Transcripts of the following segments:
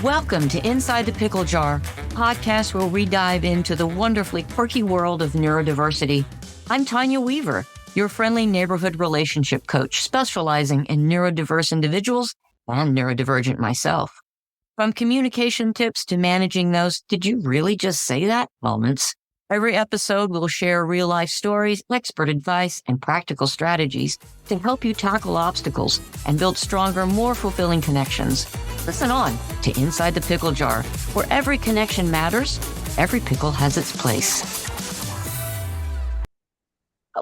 Welcome to Inside the Pickle Jar, a podcast where we dive into the wonderfully quirky world of neurodiversity. I'm Tanya Weaver, your friendly neighborhood relationship coach specializing in neurodiverse individuals and neurodivergent myself. From communication tips to managing those "did you really just say that" moments, every episode will share real-life stories, expert advice, and practical strategies to help you tackle obstacles and build stronger, more fulfilling connections. Listen on to Inside the Pickle Jar, where every connection matters, every pickle has its place.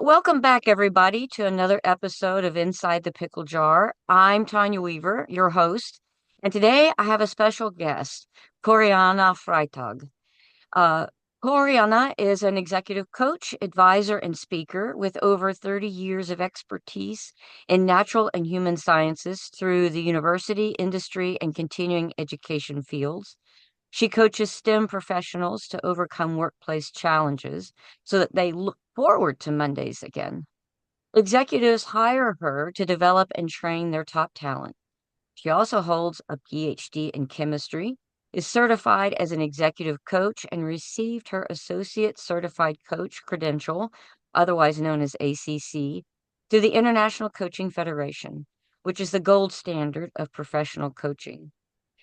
Welcome back, everybody, to another episode of Inside the Pickle Jar. I'm Tanya Weaver, your host, and today I have a special guest, Corinna Freitag. Corinna is an executive coach, advisor, and speaker with over 30 years of expertise in natural and human sciences through the university, industry, and continuing education fields. She coaches STEM professionals to overcome workplace challenges so that they look forward to Mondays again. Executives hire her to develop and train their top talent. She also holds a PhD in chemistry, is certified as an executive coach, and received her Associate Certified Coach credential, otherwise known as ACC, through the International Coaching Federation, which is the gold standard of professional coaching.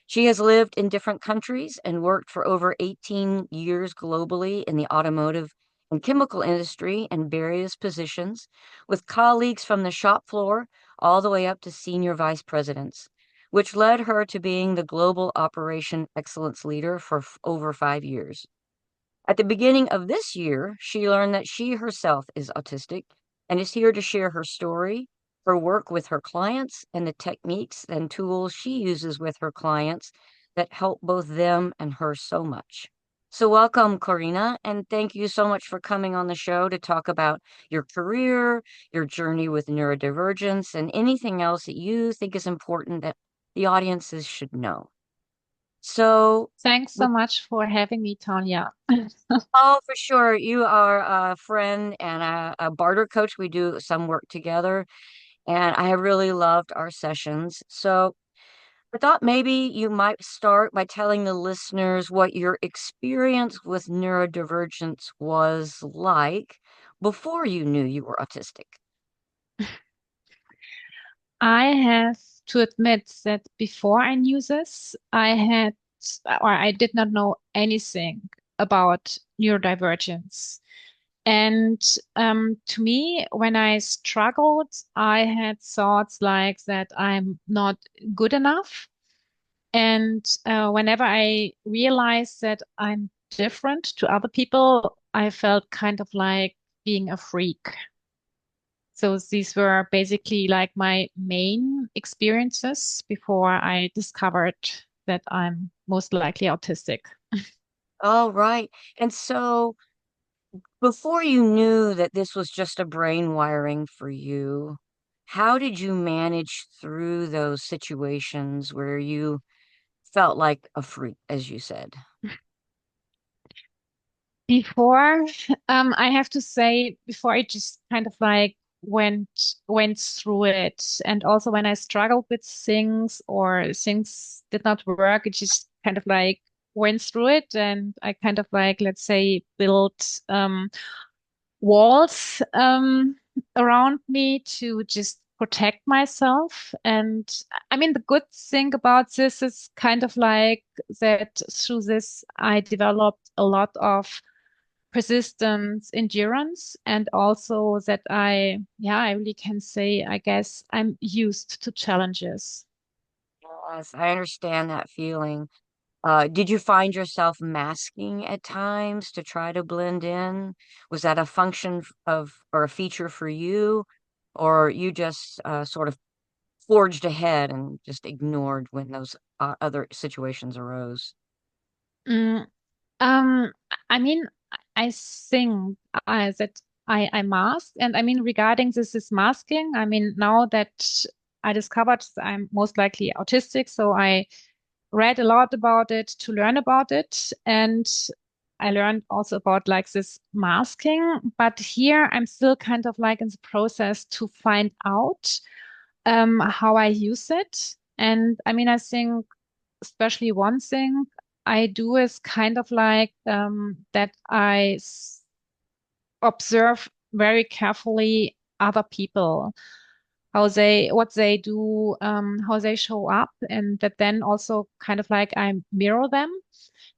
She has lived in different countries and worked for over 18 years globally in the automotive and chemical industry in various positions, with colleagues from the shop floor all the way up to senior vice presidents, which led her to being the Global Operation Excellence Leader for over 5 years. At the beginning of this year, she learned that she herself is autistic and is here to share her story, her work with her clients, and the techniques and tools she uses with her clients that help both them and her so much. So welcome, Corinna, and thank you so much for coming on the show to talk about your career, your journey with neurodivergence, and anything else that you think is important that the audiences should know. So, Thanks so much for having me, Tanya. oh, for sure. You are a friend and a barter coach. We do some work together, and I have really loved our sessions. So, I thought maybe you might start by telling the listeners what your experience with neurodivergence was like before you knew you were autistic. I have to admit that before I knew this, I did not know anything about neurodivergence. And to me, when I struggled, I had thoughts like that I'm not good enough. And whenever I realized that I'm different to other people, I felt kind of like being a freak. So these were basically like my main experiences before I discovered that I'm most likely autistic. Oh, right. And so, before you knew that this was just a brain wiring for you, how did you manage through those situations where you felt like a freak, as you said? Before, I have to say, before I just kind of like went through it, and also when I struggled with things or things did not work, it just kind of like went through it, and I kind of like, let's say, built walls around me to just protect myself. And I mean, the good thing about this is kind of like that through this, I developed a lot of persistence, endurance, and also that I really can say, I guess I'm used to challenges. Yes, I understand that feeling. Did you find yourself masking at times to try to blend in? Was that a function of or a feature for you, or you just sort of forged ahead and just ignored when those other situations arose? Mm, um, I mean, I think that I mask, and I mean regarding this masking, I mean now that I discovered I'm most likely autistic, so I read a lot about it to learn about it, and I learned also about like this masking. But here I'm still kind of like in the process to find out how I use it. And I mean, I think especially one thing I do is kind of like that observe very carefully other people, what they do, how they show up, and that then also kind of like I mirror them,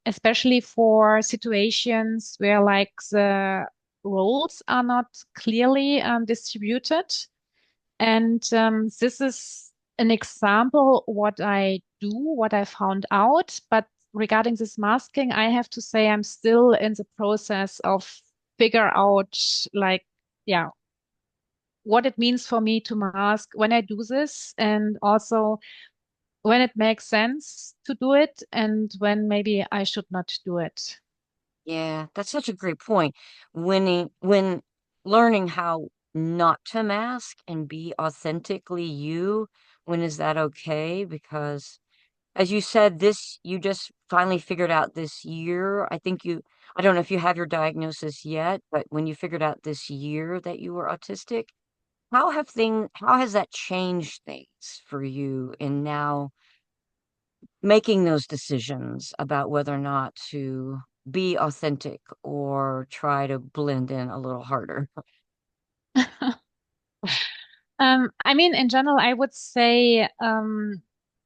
especially for situations where like the roles are not clearly distributed. And this is an example what I do, what I found out. But regarding this masking, I have to say I'm still in the process of figure out like, yeah, what it means for me to mask when I do this, and also when it makes sense to do it, and when maybe I should not do it. Yeah, that's such a great point. When learning how not to mask and be authentically you, when is that okay? Because as you said, this you just finally figured out this year. I don't know if you have your diagnosis yet, but when you figured out this year that you were autistic, how has that changed things for you in now making those decisions about whether or not to be authentic or try to blend in a little harder? I mean, in general, I would say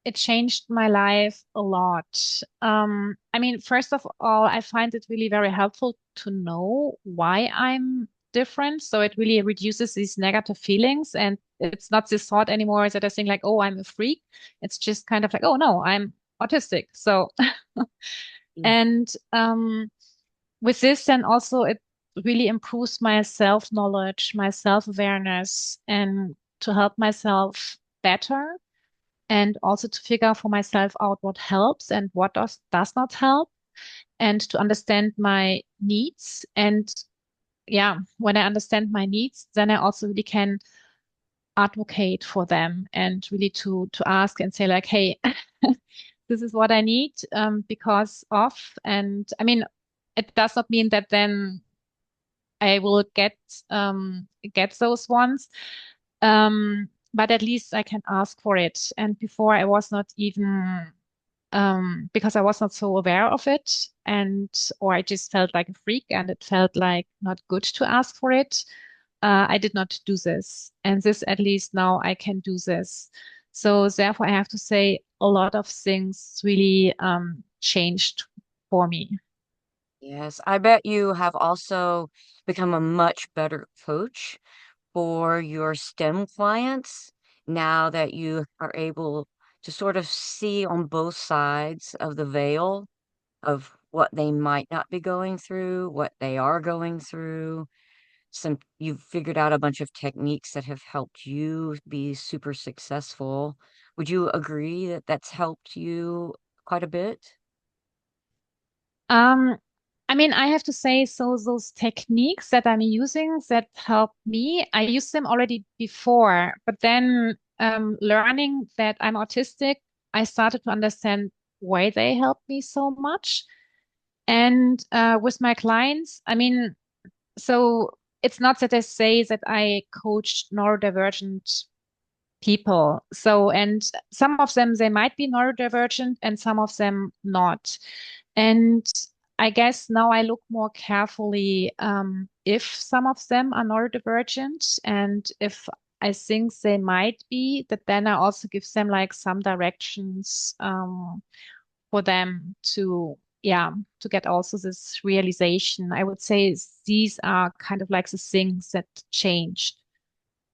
it changed my life a lot. I mean, first of all, I find it really very helpful to know why I'm different. So it really reduces these negative feelings. And it's not this thought anymore that I think like, oh, I'm a freak. It's just kind of like, oh, no, I'm autistic. So, Mm. and with this, then also it really improves my self-knowledge, my self-awareness, and to help myself better, and also to figure for myself out what helps and what does not help, and to understand my needs. And yeah, when I understand my needs, then I also really can advocate for them, and really to ask and say like, hey, this is what I need because of. And I mean, it does not mean that then I will get those ones. But at least I can ask for it. And before I was not even because I was not so aware of it, and or I just felt like a freak and it felt like not good to ask for it. I did not do this. And this at least now I can do this. So therefore I have to say a lot of things really changed for me. Yes, I bet you have also become a much better coach for your STEM clients now that you are able to sort of see on both sides of the veil of what they might not be going through, what they are going through. You've figured out a bunch of techniques that have helped you be super successful. Would you agree that that's helped you quite a bit? Um, I mean, I have to say, so those techniques that I'm using that help me, I used them already before, but then learning that I'm autistic, I started to understand why they help me so much. And with my clients, I mean, so it's not that I say that I coach neurodivergent people. So, and some of them, they might be neurodivergent and some of them not. And I guess now I look more carefully if some of them are neurodivergent, and if I think they might be, that then I also give them like some directions for them to, yeah, to get also this realization. I would say these are kind of like the things that changed.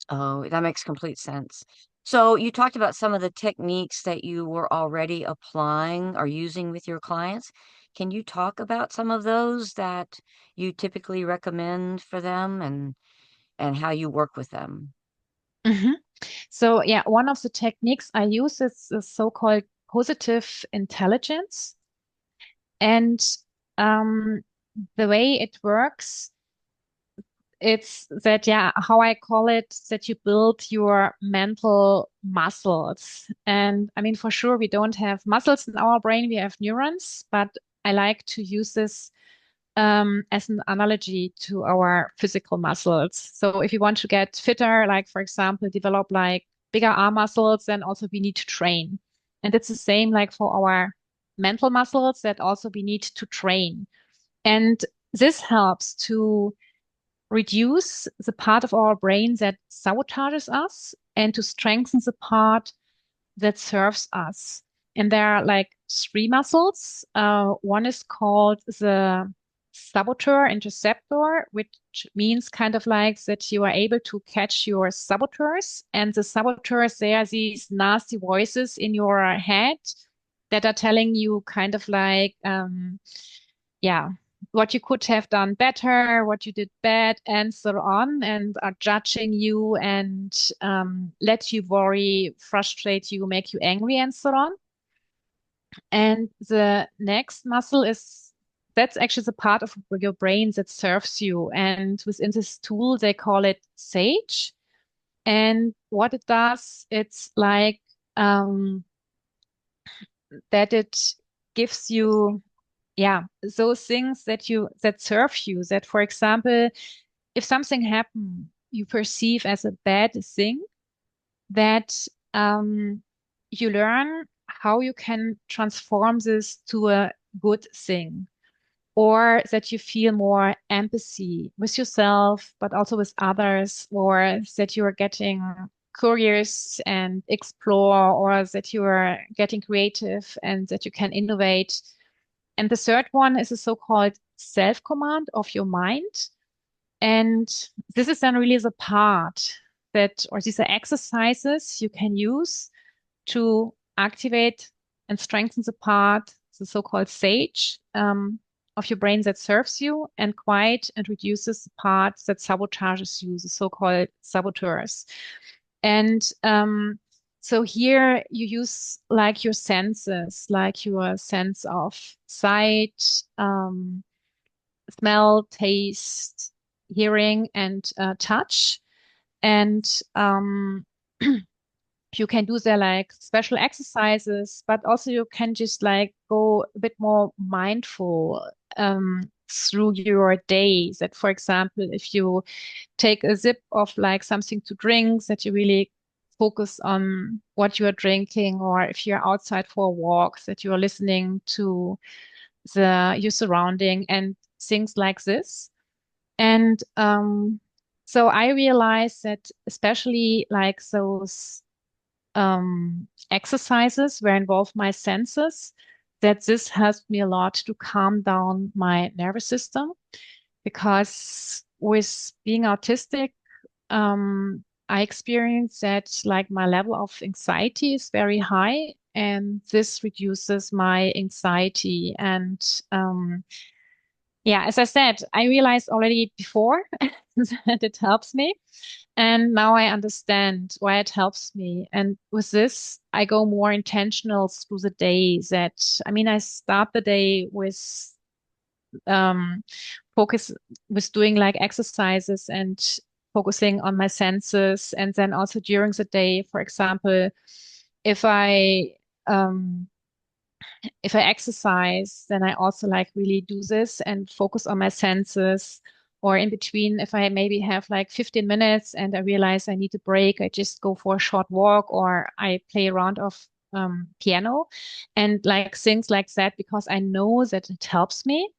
Oh, that makes complete sense. So you talked about some of the techniques that you were already applying or using with your clients. Can you talk about some of those that you typically recommend for them and how you work with them? Mhm. So yeah, one of the techniques I use is the so-called positive intelligence. And um, the way it works, it's that, yeah, how I call it, that you build your mental muscles. And I mean, for sure, we don't have muscles in our brain, we have neurons, but I like to use this as an analogy to our physical muscles. So if you want to get fitter, like for example, develop like bigger arm muscles, then also we need to train. And it's the same like for our mental muscles that also we need to train. And this helps to reduce the part of our brain that sabotages us and to strengthen the part that serves us. And there are like three muscles. One is called the saboteur interceptor, which means kind of like that you are able to catch your saboteurs. And the saboteurs, they are these nasty voices in your head that are telling you kind of like, yeah, what you could have done better, what you did bad, and so on, and are judging you and let you worry, frustrate you, make you angry, and so on. And the next muscle is that's actually the part of your brain that serves you. And within this tool, they call it SAGE. And what it does, it's like that it gives you, yeah, those things that serve you, that, for example, if something happened you perceive as a bad thing, that you learn how you can transform this to a good thing, or that you feel more empathy with yourself, but also with others, or that you are getting curious and explore, or that you are getting creative and that you can innovate. And the third one is a so-called self-command of your mind. And this is then really the part that, or these are exercises you can use to activate and strengthen the part, the so-called sage, of your brain that serves you, and quiet and reduces the part that sabotages you, the so-called saboteurs. And so here you use like your senses, like your sense of sight, smell, taste, hearing, and touch. And you can do there like special exercises, but also you can just like go a bit more mindful through your day. That, for example, if you take a sip of like something to drink, that you really focus on what you are drinking, or if you're outside for a walk, that you are listening to your surrounding and things like this. And so I realized that especially like those exercises where involve my senses, that this helped me a lot to calm down my nervous system. Because with being autistic, I experience that like my level of anxiety is very high, and this reduces my anxiety. And yeah, as I said, I realized already before that it helps me. And now I understand why it helps me. And with this, I go more intentional through the day. That, I mean, I start the day with um, focus, with doing like exercises and focusing on my senses. And then also during the day, for example, if I um, if I exercise, then I also like really do this and focus on my senses. Or in between, if I maybe have like 15 minutes and I realize I need a break, I just go for a short walk, or I play a round of piano and like things like that, because I know that it helps me.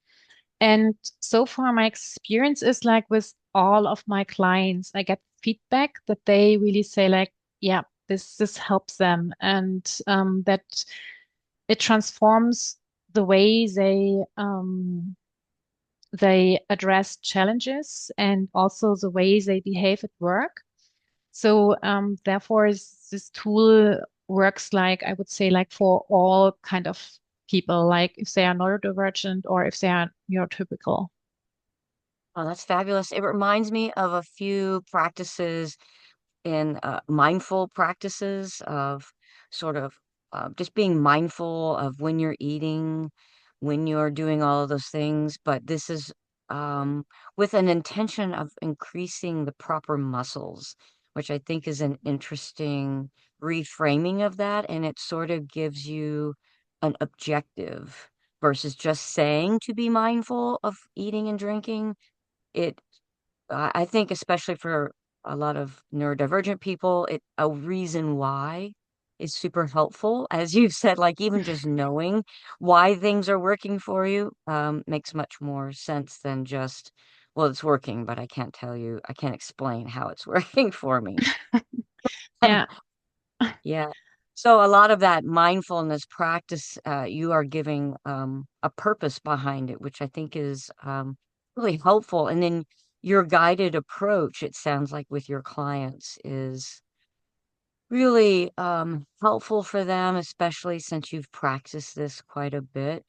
And so far, my experience is like with all of my clients, I get feedback that they really say like, yeah, this helps them, and that it transforms the way they address challenges, and also the way they behave at work. So therefore, this tool works like, I would say, like for all kind of people, like if they are neurodivergent or if they are neurotypical. Oh, that's fabulous. It reminds me of a few practices in mindful practices of sort of just being mindful of when you're eating, when you're doing all of those things. But this is with an intention of increasing the proper muscles, which I think is an interesting reframing of that. And it sort of gives you an objective versus just saying to be mindful of eating and drinking. It I think especially for a lot of neurodivergent people, a reason why is super helpful. As you've said, like even just knowing why things are working for you makes much more sense than just, well, it's working, but I can't tell you, I can't explain how it's working for me. Yeah. Yeah. So a lot of that mindfulness practice, you are giving a purpose behind it, which I think is really helpful. And then your guided approach, it sounds like with your clients, is really helpful for them, especially since you've practiced this quite a bit.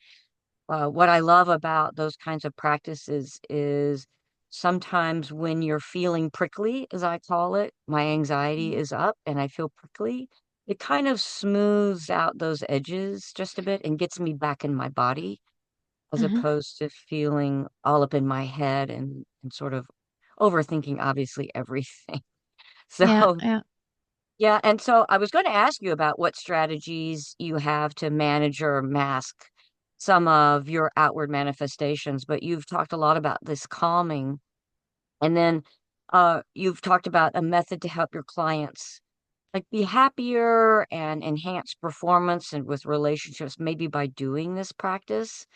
What I love about those kinds of practices is sometimes when you're feeling prickly, as I call it, my anxiety is up and I feel prickly. It kind of smooths out those edges just a bit and gets me back in my body as Mhm. opposed to feeling all up in my head and sort of overthinking obviously everything. Yeah, So yeah. yeah, and so I was going to ask you about what strategies you have to manage or mask some of your outward manifestations, but you've talked a lot about this calming. And then you've talked about a method to help your clients like be happier and enhance performance and with relationships, maybe by doing this practice.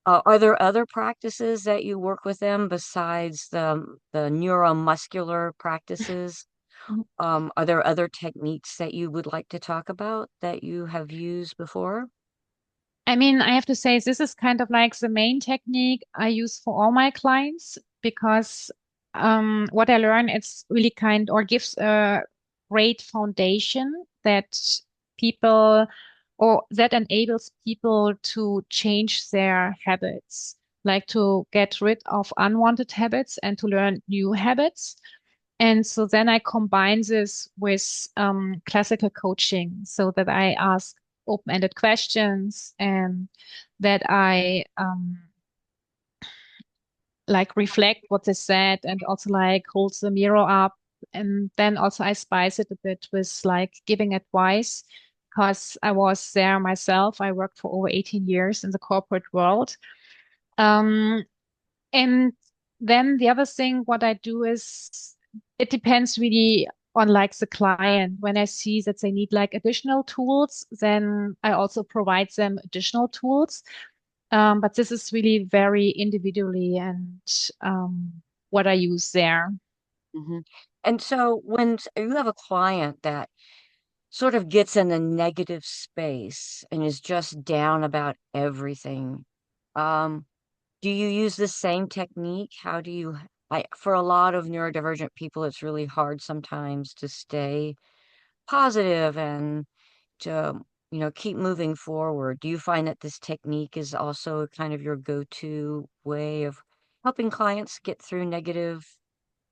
Are there other practices that you work with them besides the neuromuscular practices? Are there other techniques that you would like to talk about that you have used before? I mean, I have to say this is kind of like the main technique I use for all my clients because what I learn it's really kind or gives a great foundation that people or that enables people to change their habits, like to get rid of unwanted habits and to learn new habits. And so then I combine this with classical coaching so that I ask open-ended questions and that I like reflect what they said and also like hold the mirror up. And then also I spice it a bit with like giving advice because I was there myself. I worked for over 18 years in the corporate world. Um, And then the other thing, what I do is it depends really on like the client. When I see that they need like additional tools, then I also provide them additional tools. But this is really very individually and what I use there. Hmm. And so when you have a client that sort of gets in a negative space and is just down about everything, um, do you use the same technique? How do you, for a lot of neurodivergent people, it's really hard sometimes to stay positive and to, keep moving forward. Do you find that this technique is also kind of your go-to way of helping clients get through negative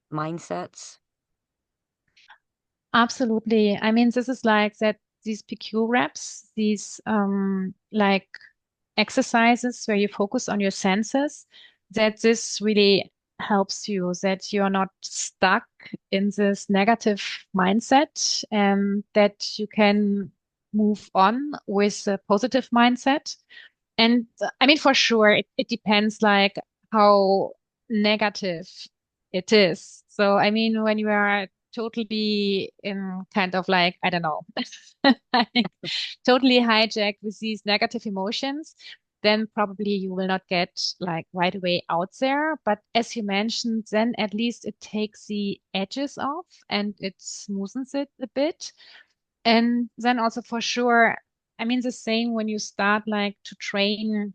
mindsets? Absolutely. I mean, this is like that these PQ reps, these like exercises where you focus on your senses, that this really helps you, that you're not stuck in this negative mindset and that you can move on with a positive mindset. And I mean, for sure, it depends like how negative it is. So, I mean, when you are totally in kind of like, I don't know, like totally hijacked with these negative emotions, then probably you will not get like right away out there. But as you mentioned, then at least it takes the edges off and it smoothens it a bit. And then also for sure, I mean, the same when you start like to train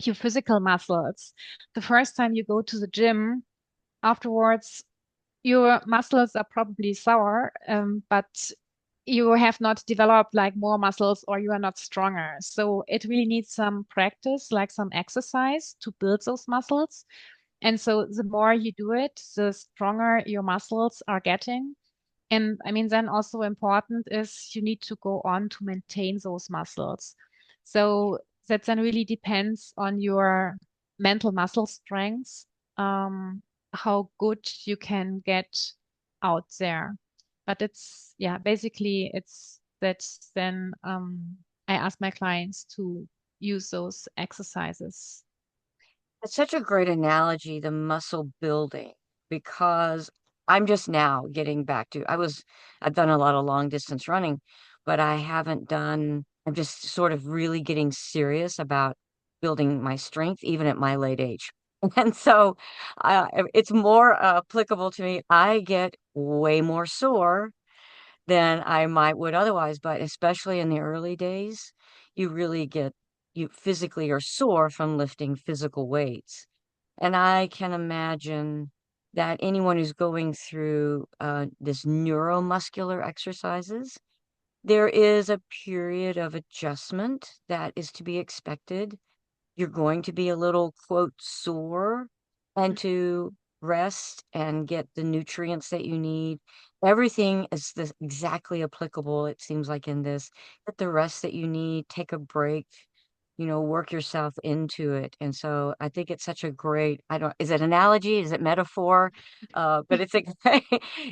your physical muscles. The first time you go to the gym, afterwards, your muscles are probably sore, but you have not developed like more muscles or you are not stronger. So it really needs some practice, like some exercise to build those muscles. And so the more you do it, the stronger your muscles are getting. And I mean, then also important is you need to go on to maintain those muscles. So that then really depends on your mental muscle strength, how good you can get out there. But it's, yeah, basically it's that then I ask my clients to use those exercises. It's such a great analogy, the muscle building, because I'm just now getting back to, I've done a lot of long distance running, but I haven't done, I'm just sort of really getting serious about building my strength, even at my late age. And so it's more applicable to me. I get way more sore than I might would otherwise, but especially in the early days, you really get, you physically are sore from lifting physical weights. And I can imagine that anyone who's going through this neuromuscular exercises, there is a period of adjustment that is to be expected. You're going to be a little, quote, sore, and to rest and get the nutrients that you need. Everything is this exactly applicable, it seems like in this. Get the rest that you need, take a break, work yourself into it. And so I think it's such a great, I don't, is it analogy? Is it metaphor? But it's a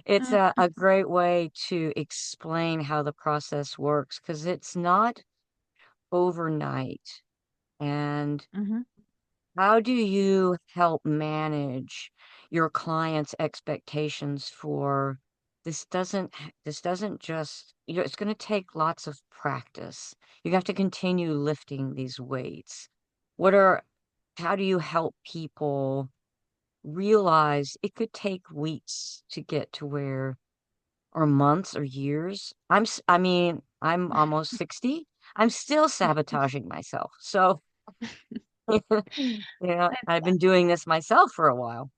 it's a great way to explain how the process works because it's not overnight. And Mhm. how do you help manage your clients' expectations for this doesn't just, it's going to take lots of practice. You have to continue lifting these weights. What are, how do you help people realize it could take weeks to get to where, or months or years? I mean, I'm almost 60. I'm still sabotaging myself. So yeah, I've been doing this myself for a while.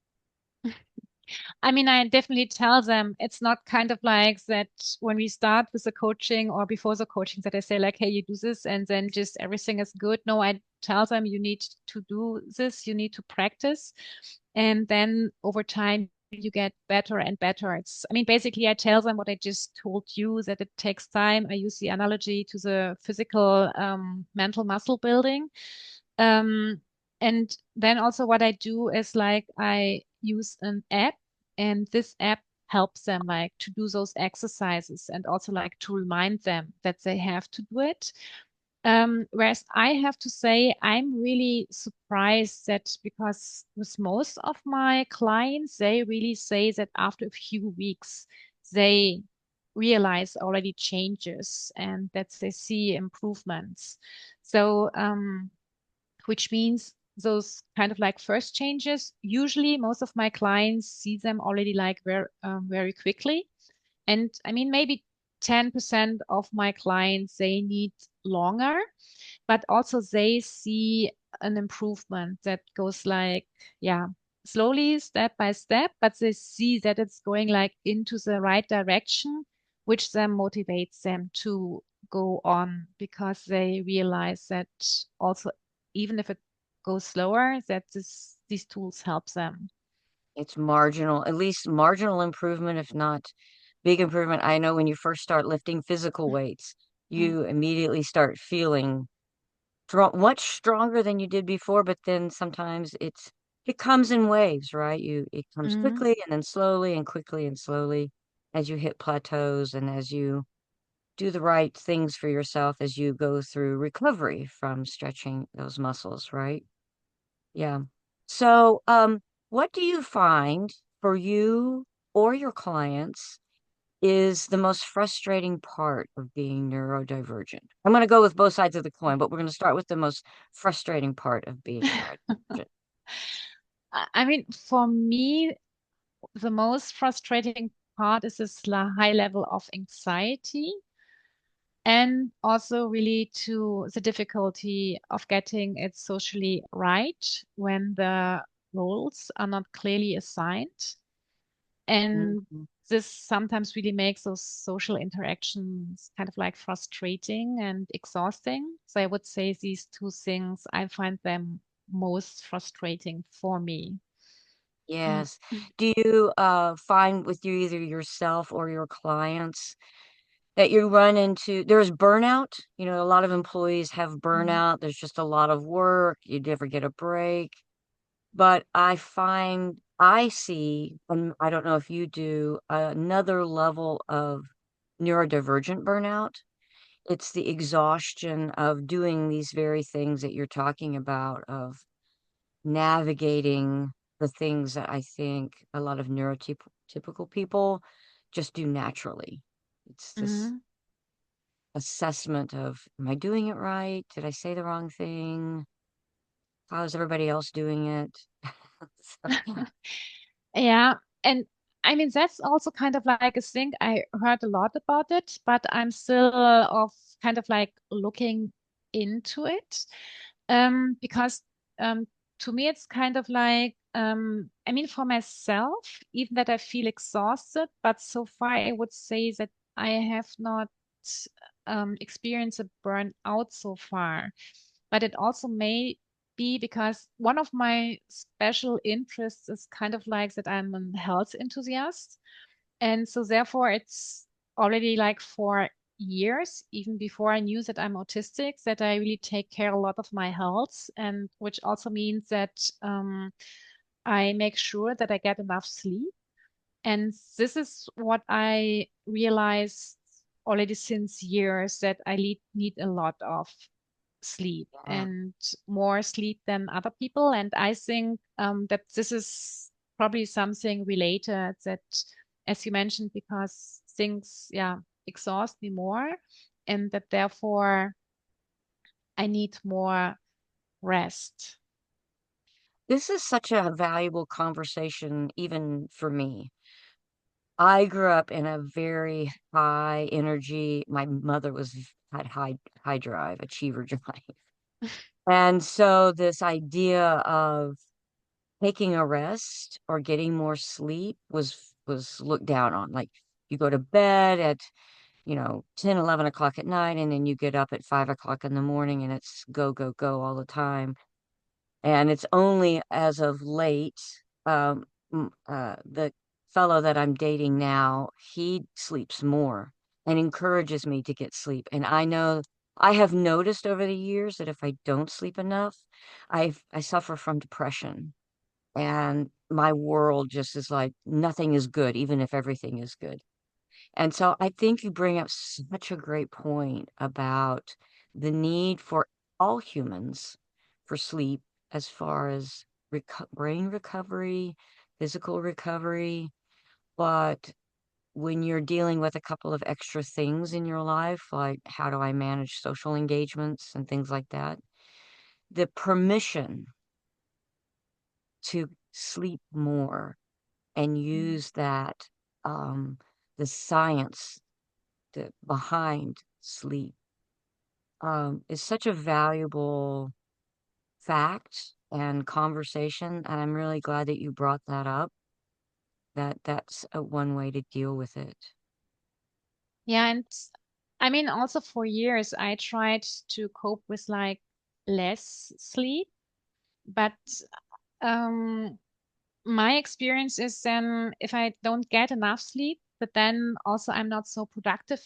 I mean, I definitely tell them it's not kind of like that when we start with the coaching or before the coaching that I say like, hey, you do this and then just everything is good. No, I tell them you need to do this, you need to practice. And then over time, you get better and better. I mean, basically, I tell them what I just told you that it takes time. I use the analogy to the physical, mental muscle building. Um, and then also what I do is like I use an app and this app helps them like to do those exercises and also like to remind them that they have to do it. Whereas I have to say, I'm really surprised that because with most of my clients, they really say that after a few weeks, they realize already changes and that they see improvements. So, which means those kind of like first changes, usually most of my clients see them already like very quickly. And I mean, maybe 10% of my clients, they need longer, but also they see an improvement that goes like, yeah, slowly, step by step, but they see that it's going like into the right direction, which then motivates them to go on because they realize that also, even if it goes slower, that these tools help them. It's marginal, at least marginal improvement, if not big improvement. I know when you first start lifting physical weights, Mm, you immediately start feeling much stronger than you did before, but then sometimes it comes in waves, right? It comes mm, quickly and then slowly and quickly and slowly as you hit plateaus and as you do the right things for yourself as you go through recovery from stretching those muscles, right? Yeah. So, what do you find for you or your clients is the most frustrating part of being neurodivergent? I'm going to go with both sides of the coin, but we're going to start with the most frustrating part of being neurodivergent. I mean, for me, the most frustrating part is this high level of anxiety and also really to the difficulty of getting it socially right when the roles are not clearly assigned. And Mhm. this sometimes really makes those social interactions kind of like frustrating and exhausting. So I would say these two things, I find them most frustrating for me. Mm. Yes. Do you find with you either yourself or your clients that you run into there's burnout? A lot of employees have Mm. burnout. There's just a lot of work. You never get a break. But I see, and I don't know if you do, another level of neurodivergent burnout. It's the exhaustion of doing these very things that you're talking about, of navigating the things that I think a lot of neurotypical people just do naturally. It's this, Mhm. assessment of, am I doing it right? Did I say the wrong thing? How is everybody else doing it? So, Yeah, and I mean that's also kind of like a thing. I heard a lot about it, but I'm still of kind of like looking into it. Because to me it's kind of like I mean for myself, even that I feel exhausted, but so far I would say that I have not experienced a burnout so far. But it also may be because one of my special interests is kind of like that I'm a health enthusiast. And so therefore it's already like for years, even before I knew that I'm autistic, that I really take care a lot of my health, and which also means that I make sure that I get enough sleep. And this is what I realized already since years that I need a lot of sleep yeah. and more sleep than other people. And I think that this is probably something related that, as you mentioned, because things, yeah, exhaust me more, and that therefore I need more rest. This is such a valuable conversation, even for me. I grew up in a very high energy. My mother had high drive, achiever drive. And so this idea of taking a rest or getting more sleep was looked down on. Like you go to bed at, 10, 11 o'clock at night, and then you get up at 5 o'clock in the morning and it's go, go, go all the time. And it's only as of late, the fellow that I'm dating now, he sleeps more and encourages me to get sleep. And I know I have noticed over the years that if I don't sleep enough, I suffer from depression. And my world just is like nothing is good, even if everything is good. And so I think you bring up such a great point about the need for all humans for sleep as far as brain recovery, physical recovery. But when you're dealing with a couple of extra things in your life, like how do I manage social engagements and things like that, the permission to sleep more and Mm. use that, um, the science behind sleep, is such a valuable fact and conversation, and I'm really glad that you brought that up. That's a one way to deal with it. Yeah, and I mean, also for years, I tried to cope with like less sleep, but um, my experience is then if I don't get enough sleep, but then also I'm not so productive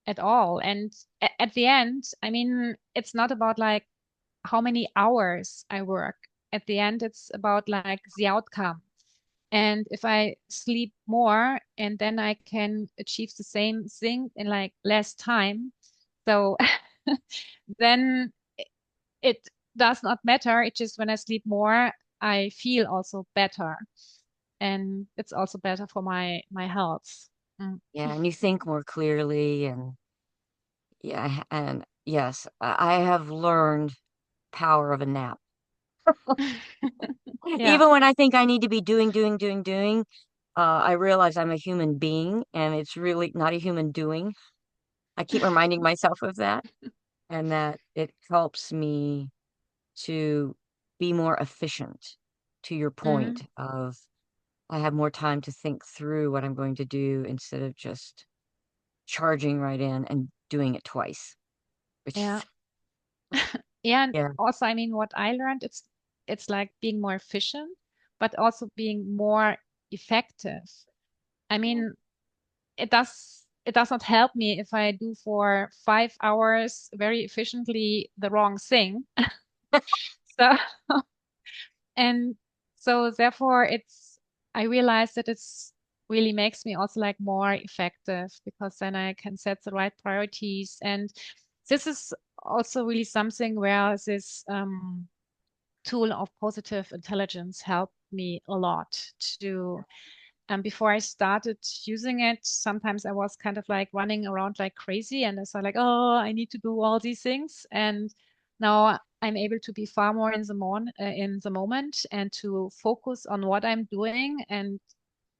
at all. And at the end, I mean, it's not about like how many hours I work. At the end, it's about like the outcome. And if I sleep more and then I can achieve the same thing in like less time, so then it does not matter. It's just when I sleep more, I feel also better. And it's also better for my health. Mm. Yeah, and you think more clearly, and yeah, and yes, I have learned power of a nap. Yeah. Even when I think I need to be doing, I realize I'm a human being and it's really not a human doing. I keep reminding myself of that, and that it helps me to be more efficient, to your point Mm. of I have more time to think through what I'm going to do instead of just charging right in and doing it twice, which Yeah. is, Yeah, and yeah, also, I mean, what I learned, it's like being more efficient, but also being more effective. I mean, it does not help me if I do for 5 hours very efficiently the wrong thing. So and so therefore I realize that it's really makes me also like more effective because then I can set the right priorities. And this is also really something where this tool of positive intelligence helped me a lot to before I started using it, sometimes I was kind of like running around like crazy, and I was like, oh, I need to do all these things. And now I'm able to be far more in in the moment and to focus on what I'm doing and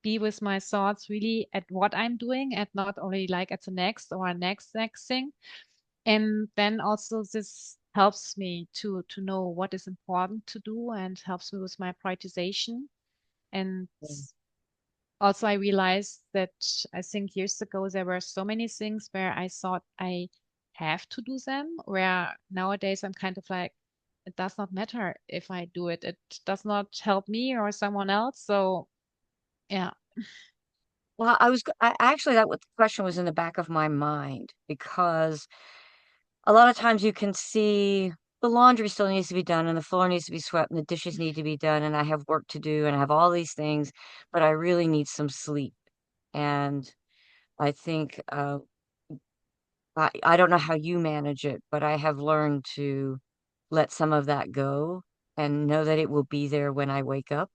be with my thoughts really at what I'm doing and not only like at the next or next thing. And then also this helps me to know what is important to do and helps me with my prioritization. And also, I realized that I think years ago there were so many things where I thought I have to do them, where nowadays I'm kind of like, it does not matter if I do it. It does not help me or someone else. So, yeah. Well, actually, that what the question was in the back of my mind because a lot of times you can see the laundry still needs to be done and the floor needs to be swept and the dishes need to be done and I have work to do and I have all these things, but I really need some sleep. And I think I don't know how you manage it, but I have learned to let some of that go and know that it will be there when I wake up.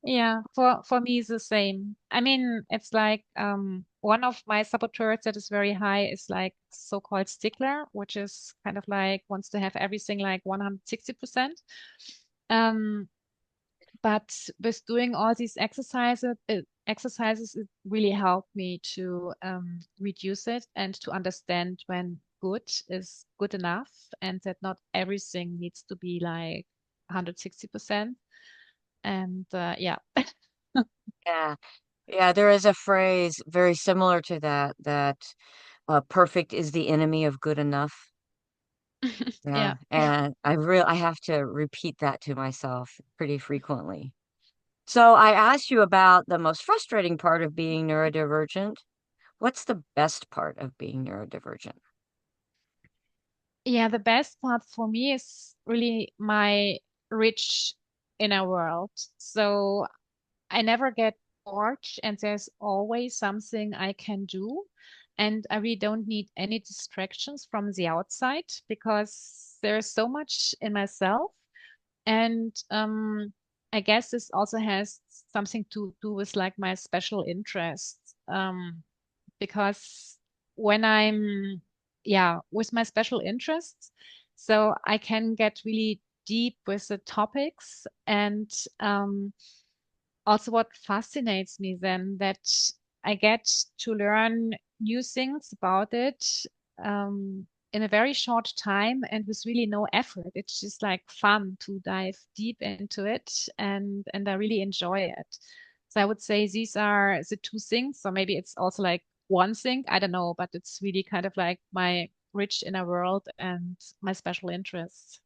Yeah, for me it's the same. I mean, it's like one of my saboteurs that is very high is like so-called stickler, which is kind of like wants to have everything like 160%. Um, but with doing all these exercises, it really helped me to reduce it and to understand when good is good enough and that not everything needs to be like 160%. And yeah. Yeah. Yeah, there is a phrase very similar to that, that perfect is the enemy of good enough. Yeah. Yeah, and I have to repeat that to myself pretty frequently. So I asked you about the most frustrating part of being neurodivergent. What's the best part of being neurodivergent? Yeah, the best part for me is really my rich inner world. So I never get bored, and there's always something I can do. And I really don't need any distractions from the outside because there's so much in myself. And I guess this also has something to do with like my special interests. Because when I'm, yeah, with my special interests, so I can get really deep with the topics. And also what fascinates me then that I get to learn new things about it in a very short time and with really no effort. It's just like fun to dive deep into it and I really enjoy it. So I would say these are the two things, or maybe it's also like one thing, I don't know, but it's really kind of like my rich inner world and my special interests.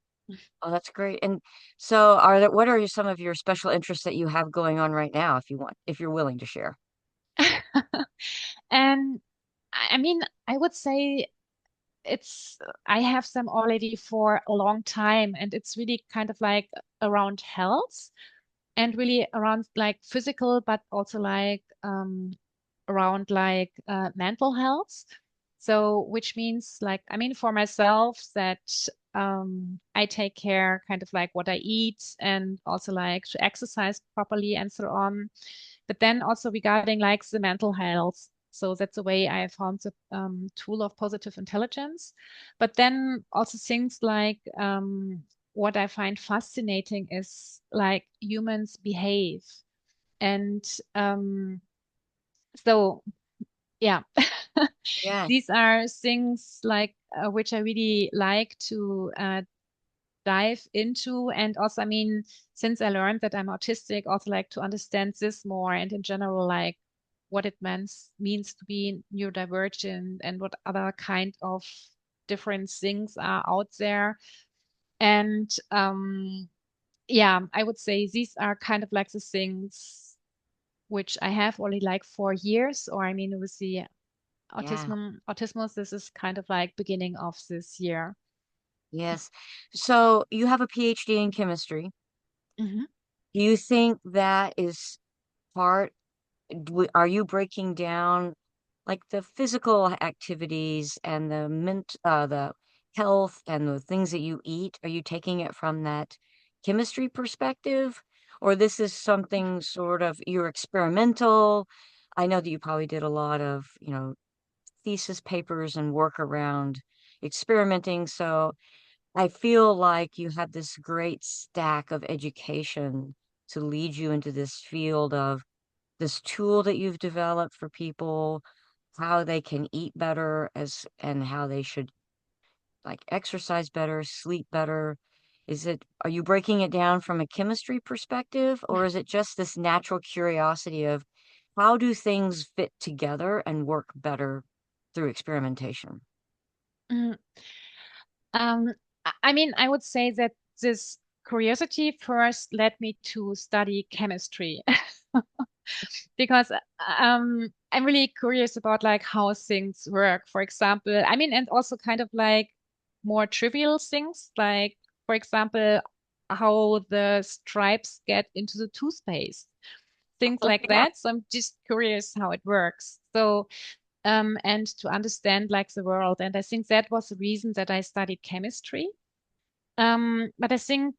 Oh, that's great. And so what are some of your special interests that you have going on right now, if you're willing to share? And I mean, I would say it's I have them already for a long time, and it's really kind of like around health and really around like physical, but also like around like mental health. So, which means like, I mean, for myself, that I take care kind of like what I eat and also like to exercise properly and so on. But then also regarding like the mental health. So that's the way I found the tool of positive intelligence. But then also things like what I find fascinating is like humans behave. And so, yeah, Yeah. these are things like which I really like to dive into. And also, I mean, since I learned that I'm autistic, also like to understand this more and in general, like what it means to be neurodivergent and what other kind of different things are out there. And yeah, I would say these are kind of like the things which I have only like 4 years, or I mean, with the Yeah. autismus, this is kind of like beginning of this year. Yes. So you have a PhD in chemistry. Mhm. Do you think that is part are you breaking down like the physical activities and the health and the things that you eat? Are you taking it from that chemistry perspective, or this is something sort of you're experimental? I know that you probably did a lot of, thesis papers and work around experimenting. So I feel like you have this great stack of education to lead you into this field of this tool that you've developed for people, how they can eat better as and how they should like exercise better, sleep better. Are you breaking it down from a chemistry perspective, or is it just this natural curiosity of how do things fit together and work better through experimentation? Mm, I mean, I would say that this curiosity first led me to study chemistry because I'm really curious about like how things work. For example, I mean, and also kind of like more trivial things, like for example, how the stripes get into the toothpaste, things like Yeah. that. So I'm just curious how it works. So and to understand like the world. And I think that was the reason that I studied chemistry. But I think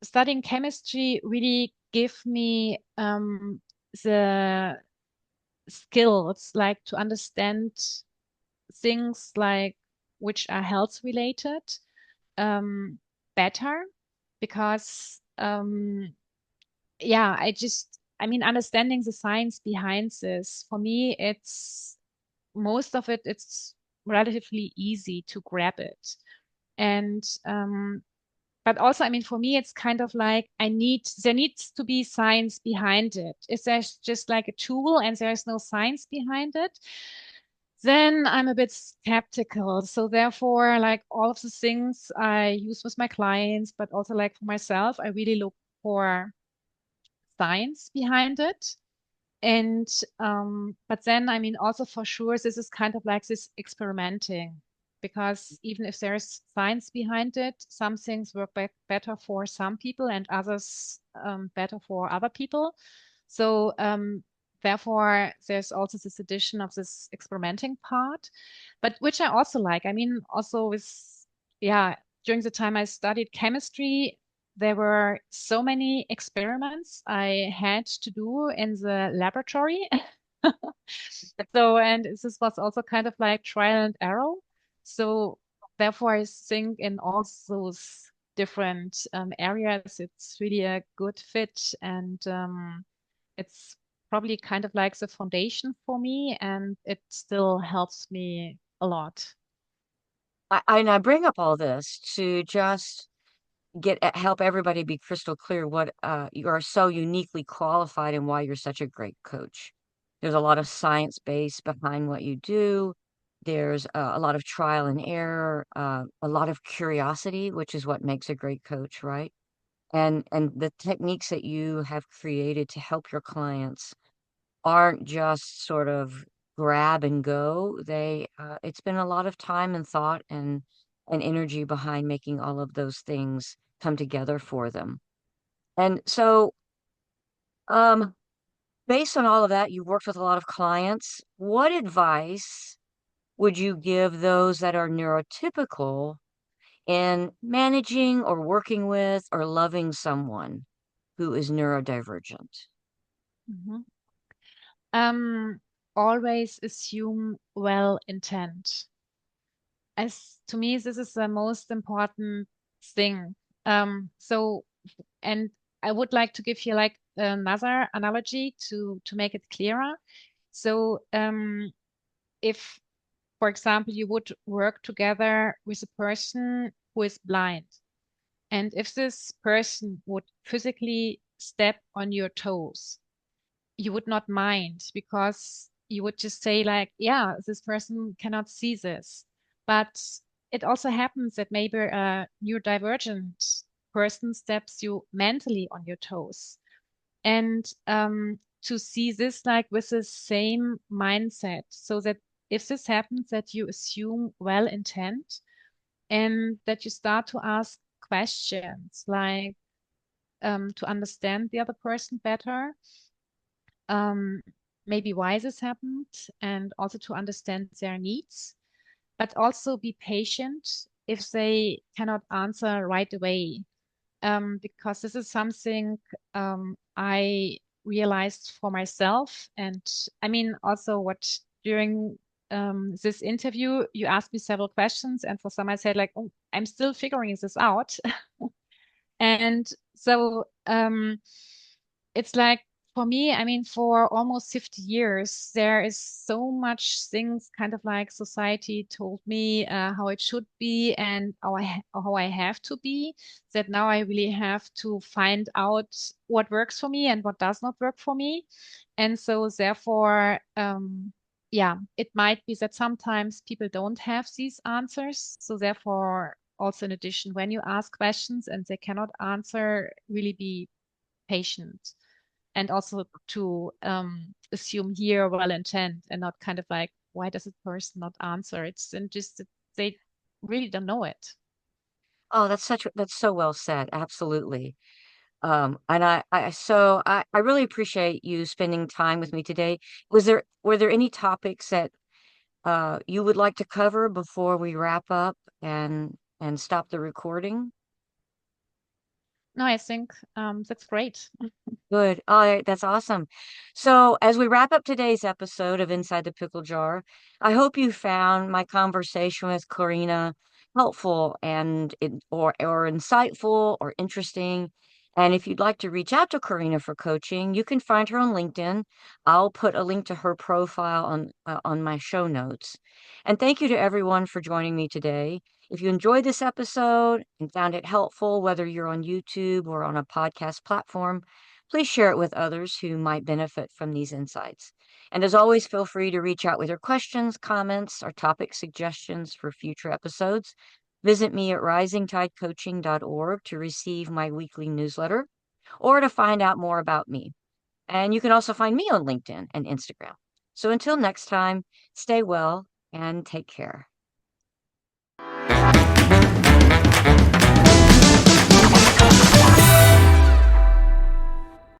studying chemistry really gave me the skills like to understand things like which are health related um, better because yeah, I mean, understanding the science behind this, for me, it's most of it, it's relatively easy to grab it. And but also, I mean, for me, it's kind of like there needs to be science behind it. If there's just like a tool and there's no science behind it, then I'm a bit skeptical. So therefore, like all of the things I use with my clients, but also like for myself, I really look for science behind it. And but then I mean also for sure this is kind of like this experimenting because even if there's science behind it, some things work better for some people and others better for other people. So therefore there's also this addition of this experimenting part, but which I also like. I mean also with yeah, during the time I studied chemistry, there were so many experiments I had to do in the laboratory. So, and this was also kind of like trial and error. So, therefore, I think in all those different areas, it's really a good fit. And it's probably kind of like the foundation for me, and it still helps me a lot. And I bring up all this to just help everybody be crystal clear what you are so uniquely qualified and why you're such a great coach. There's a lot of science base behind what you do. There's a lot of trial and error, a lot of curiosity, which is what makes a great coach, right? And the techniques that you have created to help your clients aren't just sort of grab and go. It's been a lot of time and thought and energy behind making all of those things come together for them. And so, um, based on all of that, you've worked with a lot of clients. What advice would you give those that are neurotypical in managing or working with or loving someone who is neurodivergent? Mhm. Um, Always assume well intent. As to me, this is the most important thing. So, and I would like to give you like another analogy to make it clearer. So, if, for example, you would work together with a person who is blind, and if this person would physically step on your toes, you would not mind because you would just say like, yeah, this person cannot see this. But it also happens that maybe a neurodivergent person steps you mentally on your toes. And to see this like with the same mindset, so that if this happens, that you assume well intent and that you start to ask questions like to understand the other person better, um, maybe why this happened, and also to understand their needs, but also be patient if they cannot answer right away. because this is something I realized for myself. And I mean, also what during this interview, you asked me several questions, and for some I said like, oh, I'm still figuring this out. And so it's like for me, I mean, for almost 50 years, there is so much things kind of like society told me how it should be and how I have to be, that now I really have to find out what works for me and what does not work for me. And so therefore, yeah, it might be that sometimes people don't have these answers. So therefore, also in addition, when you ask questions and they cannot answer, really be patient and also to assume here well intent and not kind of like, why does a person not answer? It's and just that they really don't know it. Oh, that's so well said. Absolutely. And I really appreciate you spending time with me today. Were there any topics that you would like to cover before we wrap up and stop the recording? No, I think that's great. Good. All right, that's awesome. So, as we wrap up today's episode of Inside the Pickle Jar, I hope you found my conversation with Corinna helpful or insightful or interesting. And if you'd like to reach out to Corinna for coaching, you can find her on LinkedIn. I'll put a link to her profile on my show notes. And thank you to everyone for joining me today. If you enjoyed this episode and found it helpful, whether you're on YouTube or on a podcast platform, please share it with others who might benefit from these insights. And as always, feel free to reach out with your questions, comments, or topic suggestions for future episodes. Visit me at risingtidecoaching.org to receive my weekly newsletter or to find out more about me. And you can also find me on LinkedIn and Instagram. So until next time, stay well and take care.